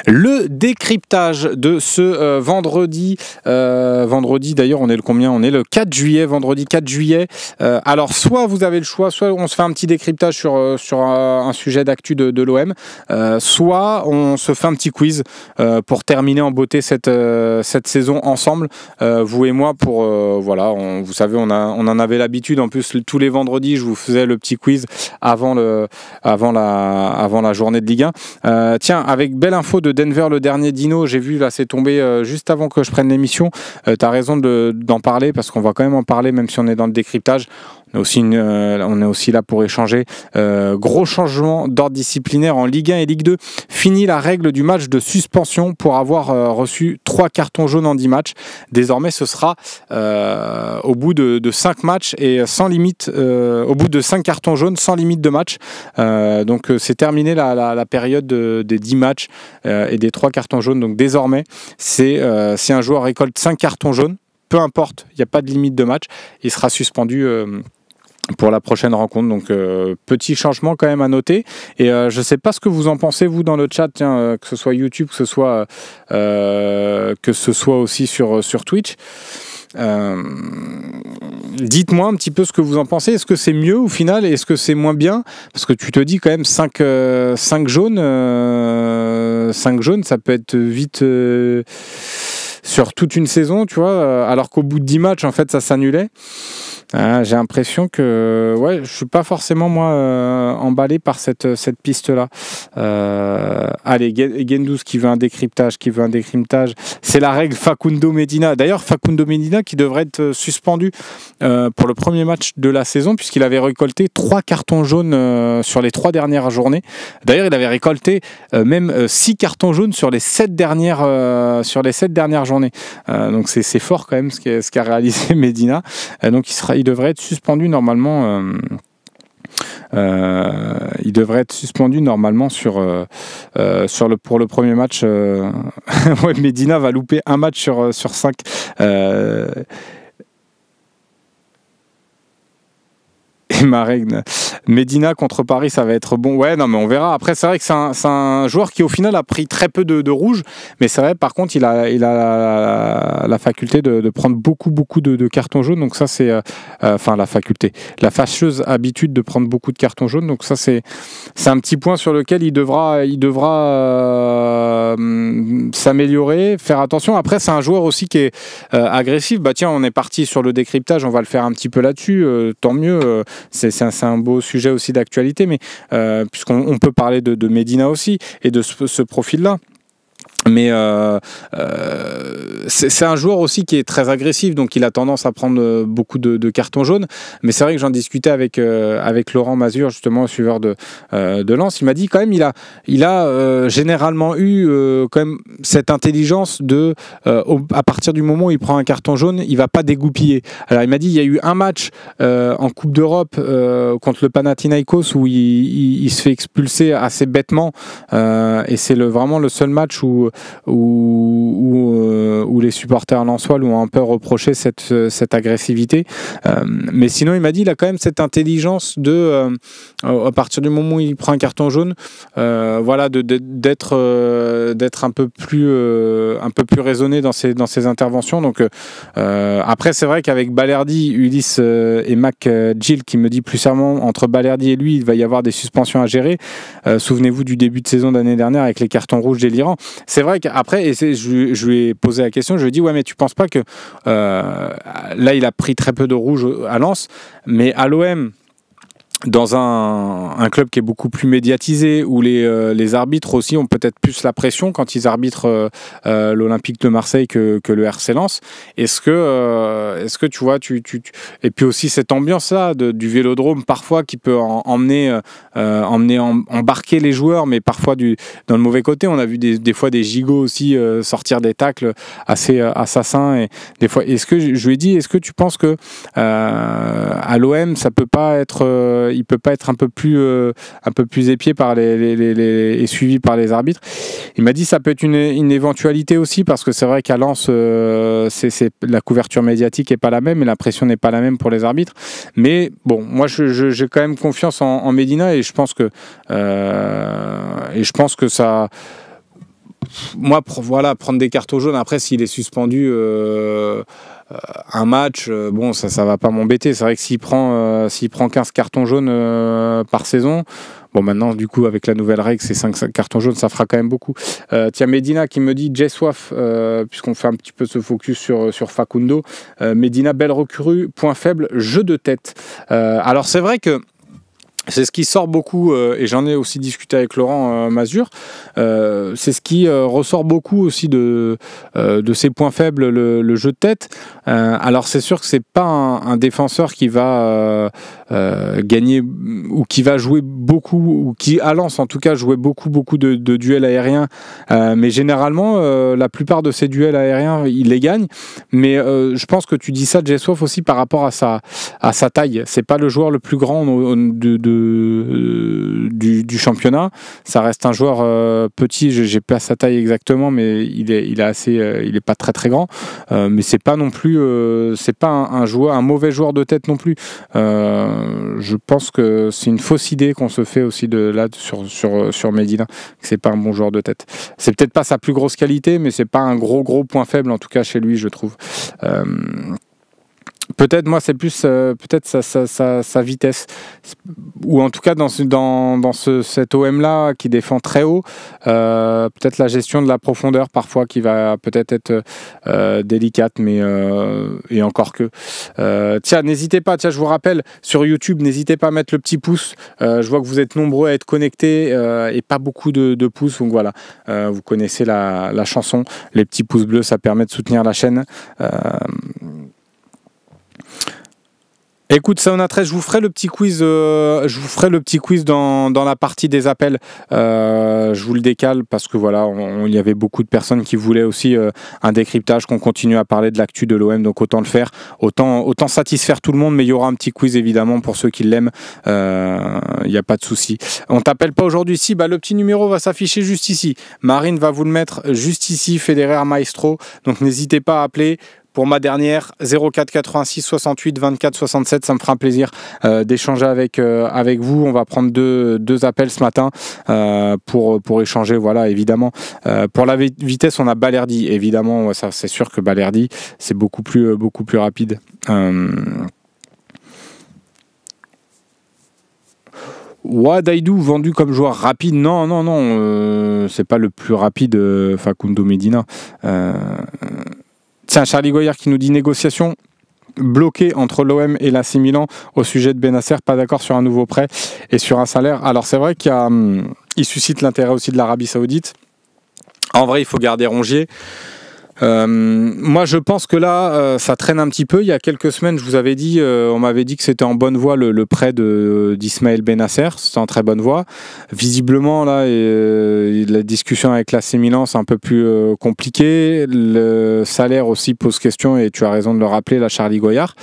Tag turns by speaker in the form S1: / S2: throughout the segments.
S1: Le décryptage de ce vendredi. Vendredi, d'ailleurs, on est le combien? On est le 4 juillet, vendredi 4 juillet. Alors, soit vous avez le choix, soit on se fait un petit décryptage sur un sujet d'actu de l'OM, soit on se fait un petit quiz pour terminer en beauté cette saison ensemble, vous et moi, pour voilà, vous savez, on en avait l'habitude. En plus, tous les vendredis, je vous faisais le petit quiz avant la journée de Ligue 1. Tiens, avec belle info de Denver, le dernier dino, j'ai vu là, c'est tombé juste avant que je prenne l'émission. Tu as raison d'en parler, parce qu'on va quand même en parler, même si on est dans le décryptage. On est aussi là pour échanger. Gros changement d'ordre disciplinaire en Ligue 1 et Ligue 2. Fini la règle du match de suspension pour avoir reçu 3 cartons jaunes en 10 matchs. Désormais, ce sera au bout de 5 matchs et sans limite, au bout de 5 cartons jaunes sans limite de match. Donc c'est terminé la période des 10 matchs et des 3 cartons jaunes. Donc désormais, si un joueur récolte 5 cartons jaunes, peu importe, il n'y a pas de limite de match, il sera suspendu pour la prochaine rencontre. Donc petit changement quand même à noter. Et je ne sais pas ce que vous en pensez, vous, dans le chat, tiens, que ce soit YouTube, que ce soit aussi sur Twitch. Dites-moi un petit peu ce que vous en pensez. Est-ce que c'est mieux au final? Est-ce que c'est moins bien? Parce que tu te dis quand même 5 jaunes, 5 jaunes, ça peut être vite sur toute une saison, tu vois, alors qu'au bout de 10 matchs, en fait, ça s'annulait. J'ai l'impression que je ne suis pas forcément moi emballé par cette piste-là. Allez, Gendous qui veut un décryptage, c'est la règle Facundo Medina. D'ailleurs, Facundo Medina qui devrait être suspendu pour le premier match de la saison, puisqu'il avait récolté 3 cartons jaunes sur les 3 dernières journées. D'ailleurs, il avait récolté même 6 cartons jaunes sur les 7 dernières journées. Donc c'est fort quand même ce qu'a réalisé Medina. Donc il devrait être suspendu normalement. Il devrait être suspendu normalement pour le premier match. Ouais, Medina va louper un match sur 5. Et ma règle, Medina contre Paris, ça va être bon. Ouais, non, mais on verra. Après, c'est vrai que c'est un joueur qui, au final, a pris très peu de rouge. Mais c'est vrai, par contre, il a la faculté de prendre beaucoup de cartons jaunes. Donc ça, c'est... la fâcheuse habitude de prendre beaucoup de cartons jaunes. Donc ça, c'est un petit point sur lequel il devra s'améliorer, faire attention. Après, c'est un joueur aussi qui est agressif. Bah tiens, on est parti sur le décryptage. On va le faire un petit peu là-dessus. Tant mieux. C'est un beau sujet aussi d'actualité, mais puisqu'on peut parler de Medina aussi et de ce profil-là. Mais c'est un joueur aussi qui est très agressif, donc il a tendance à prendre beaucoup de cartons jaunes. Mais c'est vrai que j'en discutais avec Laurent Mazur, justement, suiveur de Lens. Il m'a dit quand même il a généralement eu quand même cette intelligence à partir du moment où il prend un carton jaune, il va pas dégoupiller. Alors il m'a dit il y a eu un match en Coupe d'Europe contre le Panathinaikos où il se fait expulser assez bêtement, et c'est vraiment le seul match où les supporters lensois lui ont un peu reproché cette agressivité. Mais sinon, il m'a dit il a quand même cette intelligence à partir du moment où il prend un carton jaune, d'être un peu plus raisonné dans ses interventions. Donc après, c'est vrai qu'avec Balerdi, Ulysse et Mac Gill, qui me dit plus sérieusement, entre Balerdi et lui, il va y avoir des suspensions à gérer. Souvenez-vous du début de saison d'année dernière avec les cartons rouges délirants. C'est vrai qu'après, je lui ai posé la question, je lui ai dit ouais, mais tu penses pas que là il a pris très peu de rouge à Lens, mais à l'OM, dans un club qui est beaucoup plus médiatisé, où les arbitres aussi ont peut-être plus la pression quand ils arbitrent l'Olympique de Marseille que le RC Lens. Est-ce que tu vois, et puis aussi cette ambiance-là du Vélodrome parfois qui peut embarquer les joueurs, mais parfois dans le mauvais côté. On a vu des fois des gigots aussi sortir des tacles assez assassins. Et des fois, je lui ai dit, est-ce que tu penses que à l'OM, ça peut pas être il peut pas être un peu plus épié par et suivi par les arbitres. Il m'a dit ça peut être une éventualité aussi, parce que c'est vrai qu'à Lens, la couverture médiatique est pas la même et la pression n'est pas la même pour les arbitres. Mais bon, moi j'ai quand même confiance en Medina, et je pense que ça. moi, voilà, prendre des cartons jaunes, après, s'il est suspendu un match, bon, ça va pas m'embêter. C'est vrai que s'il prend 15 cartons jaunes par saison, bon, maintenant, du coup, avec la nouvelle règle, c'est 5 cartons jaunes, ça fera quand même beaucoup. Tiens, Medina qui me dit Jessoif, puisqu'on fait un petit peu ce focus sur Facundo. Medina, belle recrue, point faible, jeu de tête. Alors, c'est vrai que c'est ce qui sort beaucoup, et j'en ai aussi discuté avec Laurent Mazur, c'est ce qui ressort beaucoup aussi de ses points faibles, le jeu de tête. Alors c'est sûr que c'est pas un défenseur qui va gagner ou qui va jouer beaucoup, ou qui à Lens en tout cas jouer beaucoup de duels aériens, mais généralement la plupart de ces duels aériens il les gagne. Mais je pense que tu dis ça de Jessouf aussi par rapport à sa taille. C'est pas le joueur le plus grand du championnat. Ça reste un joueur petit, j'ai pas sa taille exactement, mais il est pas très grand, mais c'est pas non plus c'est pas un mauvais joueur de tête non plus. Je pense que c'est une fausse idée qu'on se fait aussi sur Medina, que c'est pas un bon joueur de tête. C'est peut-être pas sa plus grosse qualité, mais c'est pas un gros point faible en tout cas chez lui, je trouve. Peut-être, moi, c'est plus peut-être sa vitesse. Ou en tout cas, dans cet OM-là qui défend très haut, peut-être la gestion de la profondeur parfois qui va peut-être être délicate, mais et encore que. Tiens, n'hésitez pas, je vous rappelle, sur YouTube, n'hésitez pas à mettre le petit pouce. Je vois que vous êtes nombreux à être connectés et pas beaucoup de pouces. Donc voilà, vous connaissez la chanson. Les petits pouces bleus, ça permet de soutenir la chaîne. Écoute, Sauna 13, je vous ferai le petit quiz dans la partie des appels. Je vous le décale parce que voilà, il y avait beaucoup de personnes qui voulaient aussi un décryptage, qu'on continue à parler de l'actu de l'OM, donc autant le faire, autant satisfaire tout le monde, mais il y aura un petit quiz évidemment pour ceux qui l'aiment. Il n'y a pas de souci. On t'appelle pas aujourd'hui ici, le petit numéro va s'afficher juste ici. Marine va vous le mettre juste ici, Federer Maestro. Donc n'hésitez pas à appeler. Pour ma dernière, 04 86 68 24 67, ça me fera un plaisir d'échanger avec vous. On va prendre deux appels ce matin pour échanger, voilà, évidemment. Pour la vitesse, on a Balerdi, évidemment, ça, c'est sûr que Balerdi, c'est beaucoup plus rapide. Daidou vendu comme joueur rapide, non, c'est pas le plus rapide, Facundo Medina. Tiens, Charlie Goyard qui nous dit négociation bloquée entre l'OM et l'AC Milan au sujet de Bennacer, pas d'accord sur un nouveau prêt et sur un salaire. Alors c'est vrai qu'il suscite l'intérêt aussi de l'Arabie Saoudite. En vrai, il faut garder Rongier. Moi je pense que là ça traîne un petit peu. Il y a quelques semaines je vous avais dit, on m'avait dit que c'était en bonne voie le prêt d'Ismaël Bennacer, c'était en très bonne voie. Visiblement là la discussion avec l'AC Milan c'est un peu plus compliqué, le salaire aussi pose question et tu as raison de le rappeler là, Charlie Goyard.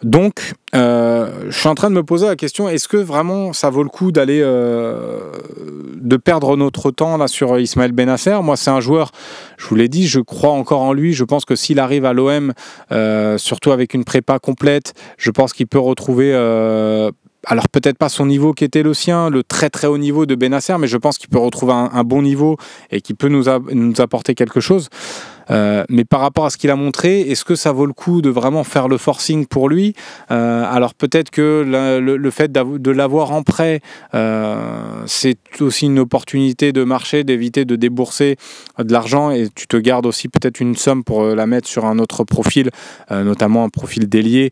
S1: Donc, je suis en train de me poser la question, est-ce que vraiment ça vaut le coup d'aller de perdre notre temps là sur Ismaël Bennacer? Moi, c'est un joueur, je vous l'ai dit, je crois encore en lui. Je pense que s'il arrive à l'OM, surtout avec une prépa complète, je pense qu'il peut retrouver... alors peut-être pas son niveau qui était le sien, le très très haut niveau de Bennacer, mais je pense qu'il peut retrouver un bon niveau et qu'il peut nous apporter quelque chose. Mais par rapport à ce qu'il a montré, est-ce que ça vaut le coup de vraiment faire le forcing pour lui? Alors peut-être que le fait de l'avoir en prêt, c'est aussi une opportunité de marché, d'éviter de débourser de l'argent, et tu te gardes aussi peut-être une somme pour la mettre sur un autre profil, notamment un profil d'ailier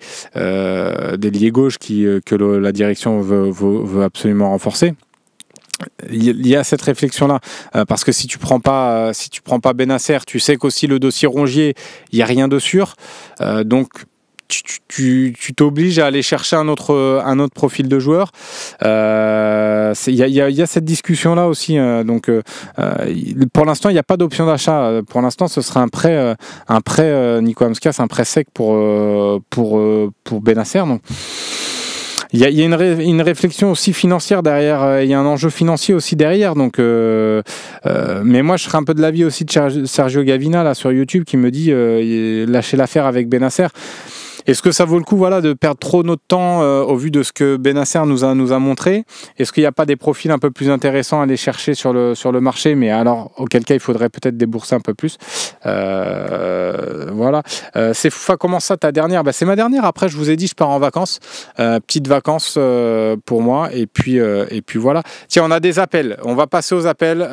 S1: gauche que la direction veut absolument renforcer. Il y a cette réflexion-là, parce que si tu prends pas Bennacer, tu sais qu'aussi le dossier Rongier, il y a rien de sûr, donc tu t'obliges à aller chercher un autre profil de joueur. Il y a cette discussion-là aussi. Donc, pour l'instant, il n'y a pas d'option d'achat. Pour l'instant, ce sera un prêt Nico Amskas, un prêt sec pour Bennacer. Donc, il y a une réflexion aussi financière derrière, il y a un enjeu financier aussi derrière, donc mais moi je serais un peu de l'avis aussi de Sergio Gavina là sur YouTube qui me dit lâcher l'affaire avec Bennacer. Est-ce que ça vaut le coup voilà, de perdre trop notre temps au vu de ce que Bennacer nous a montré? Est-ce qu'il n'y a pas des profils un peu plus intéressants à aller chercher sur le marché? Mais alors, auquel cas, il faudrait peut-être débourser un peu plus. Voilà. C'est Foufa, comment ça, ta dernière? C'est ma dernière. Après, je vous ai dit, je pars en vacances. Petites vacances pour moi. Et puis voilà. Tiens, on a des appels. On va passer aux appels.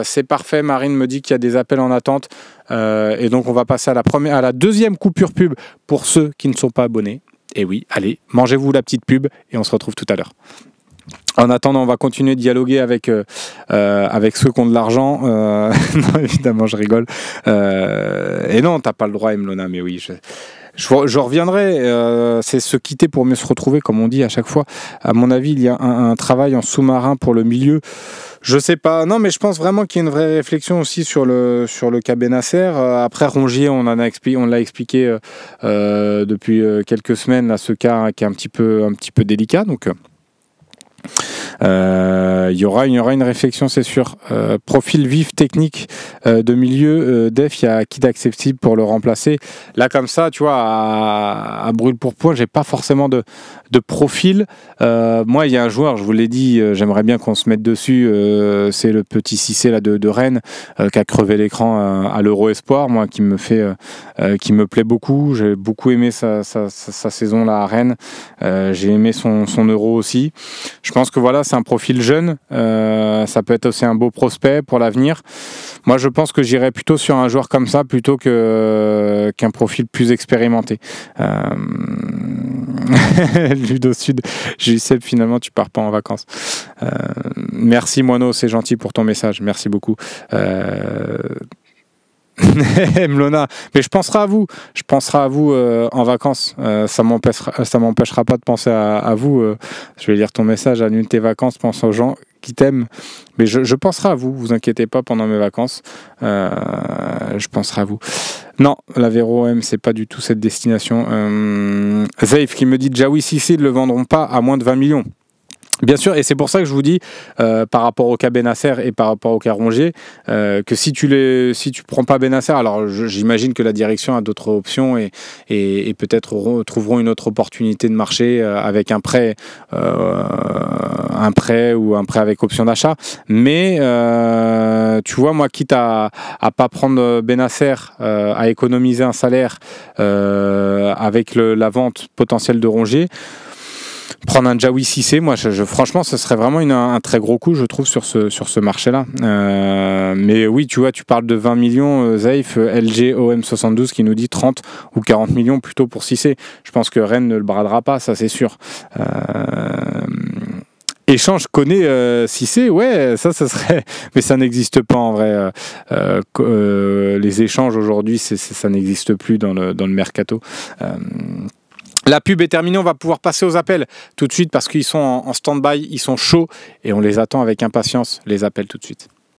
S1: C'est parfait. Marine me dit qu'il y a des appels en attente. Et donc, on va passer à la deuxième coupure pub pour ceux qui ne sont pas abonnés. Et oui, allez, mangez-vous la petite pub et on se retrouve tout à l'heure. En attendant, on va continuer de dialoguer avec ceux qui ont de l'argent. Non, évidemment, je rigole. Et non, t'as pas le droit, Emlona, mais oui, je reviendrai. C'est se quitter pour mieux se retrouver, comme on dit à chaque fois. À mon avis, il y a un travail en sous-marin pour le milieu. Je sais pas. Non, mais je pense vraiment qu'il y a une vraie réflexion aussi sur le cas Bennacer. Après Rongier, on l'a expliqué depuis quelques semaines, là, ce cas qui est un petit peu délicat. Donc il y aura une réflexion, c'est sûr. Profil vif, technique de milieu, def, il y a qui d'accessible pour le remplacer. Là, comme ça, tu vois, à brûle pour point, j'ai pas forcément de profil. Moi, il y a un joueur, je vous l'ai dit, j'aimerais bien qu'on se mette dessus. C'est le petit Cissé là de Rennes qui a crevé l'écran à l'Euro Espoir, moi, qui me plaît beaucoup. J'ai beaucoup aimé sa saison là à Rennes. J'ai aimé son Euro aussi. Je pense que voilà, c'est un profil jeune. Ça peut être aussi un beau prospect pour l'avenir. Moi, je pense que j'irais plutôt sur un joueur comme ça plutôt qu'un profil plus expérimenté. Ludo Sud, Gisèle, finalement, tu pars pas en vacances. Merci Moineau, c'est gentil pour ton message. Merci beaucoup. Mlona, mais je penserai à vous. Je penserai à vous en vacances. Ça m'empêchera pas de penser à vous. Je vais lire ton message, annule tes vacances, pense aux gens qui t'aiment. Mais je penserai à vous. Vous inquiétez pas pendant mes vacances. Je penserai à vous. Non, la Véro M, c'est pas du tout cette destination. Zaif qui me dit Jaoui Cissé ne le vendront pas à moins de 20 millions. Bien sûr, et c'est pour ça que je vous dis, par rapport au cas Bennacer et par rapport au cas Rongier, que si tu prends pas Bennacer, alors j'imagine que la direction a d'autres options et peut-être trouveront une autre opportunité de marché avec un prêt ou un prêt avec option d'achat. Mais tu vois, moi, quitte à pas prendre Bennacer, à économiser un salaire avec la vente potentielle de Rongier, prendre un Jaoui Cissé, moi, franchement, ce serait vraiment un très gros coup, je trouve, sur ce marché-là. Mais oui, tu vois, tu parles de 20 millions, Zaif, LG OM72 qui nous dit 30 ou 40 millions plutôt pour Cissé. Je pense que Rennes ne le bradera pas, ça c'est sûr. Échange connaît Cissé, ouais, ça serait... Mais ça n'existe pas en vrai. Les échanges aujourd'hui, ça n'existe plus dans le mercato. La pub est terminée, on va pouvoir passer aux appels tout de suite parce qu'ils sont en stand-by, ils sont chauds et on les attend avec impatience, les appels tout de suite.